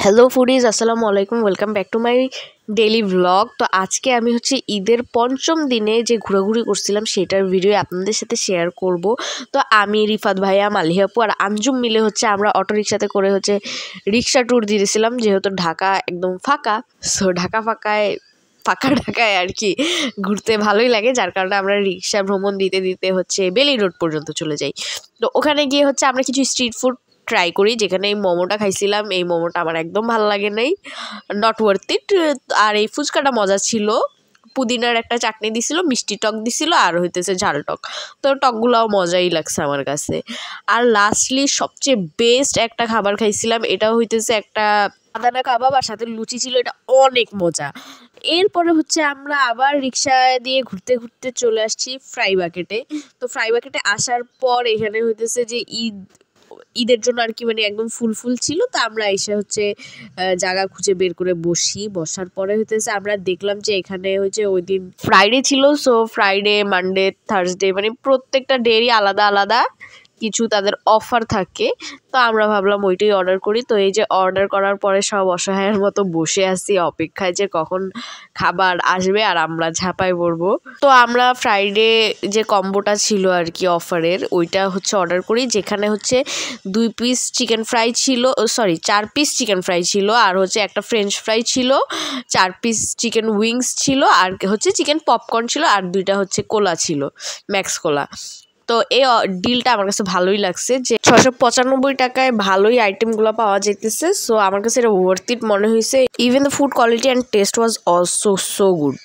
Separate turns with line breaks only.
Hello foodies, আসসালামু আলাইকুম। Welcome back to my daily vlog. তো আজকে আমি ঈদের পঞ্চম দিনে যে ঘোরাঘুরি করছিলাম সেটার ভিডিও আপনাদের সাথে শেয়ার করব। তো আমি, রিফাত ভাইয়া, মালিহাপু আর আঞ্জুম মিলে আমরা অটোরিকশাতে করে রিক্সা ট্যুর দিয়েছিলাম, যেহেতু ঢাকা একদম ফাঁকা। সো ফাঁকা ঢাকায় আর কি ঘুরতে ভালোই লাগে, যার কারণে আমরা রিক্সা ভ্রমণ দিতে দিতে বেলি রোড পর্যন্ত চলে যাই। তো ওখানে গিয়ে আমরা কিছু স্ট্রিট ফুড ট্রাই করি, যেখানে এই মোমোটা খাইছিলাম, এই মোমোটা আমার একদম ভালো লাগে নাই, নট ওয়ার্থ ইট। আর এই ফুচকাটা মজা ছিল, পুদিনার একটা চাটনি দিছিল, মিষ্টি টক দিছিল, আর ঝাল টক। তো টকগুলাও মজাই লাগছে আমার কাছে। আর লাস্টলি সবচেয়ে বেস্ট একটা খাবার খাইছিলাম, এটা একটা আদানা কাবাব আর সাথে লুচি ছিল, এটা অনেক মজা। এরপরে আমরা আবার রিক্সা দিয়ে ঘুরতে ঘুরতে চলে আসছি ফ্রাই বাকেটে। তো ফ্রাই বাকেটে আসার পর এখানে যে ঈদের জন্য আর কি একদম ফুল ছিল। তো আমরা এসে জায়গা খুঁজে বের করে বসার পরে আমরা দেখলাম যে এখানে ওই দিন ফ্রাইডে ছিল। সো ফ্রাইডে, মানডে, থার্সডে প্রত্যেকটা ডেরই আলাদা আলাদা কিছু তাদের অফার থাকে। তো আমরা ভাবলাম ওইটাই অর্ডার করি। তো এই যে অর্ডার করার পরে সব অসহায়ের মতো বসে আছি অপেক্ষায় যে কখন খাবার আসবে আর আমরা ঝাঁপায় পড়বো। তো আমরা ফ্রাইডে যে কম্বোটা ছিল আর কি অফারের, ওইটা অর্ডার করি, যেখানে 2 পিস চিকেন ফ্রাই ছিল, 4 পিস চিকেন ফ্রাই ছিল, আর একটা ফ্রেঞ্চ ফ্রাই ছিল, 4 পিস চিকেন উইংস ছিল, আর চিকেন পপকর্ন ছিল, আর 2টা কোলা ছিল, ম্যাক্স কোলা। তো এই ডিলটা আমার কাছে ভালোই লাগছে, যে 695 টাকায় ভালোই আইটেমগুলো পাওয়া যেতেছে। সো আমার কাছে এটা ওয়ার্থ ইট মনে হয়েছে। Even the food quality and test was also so good.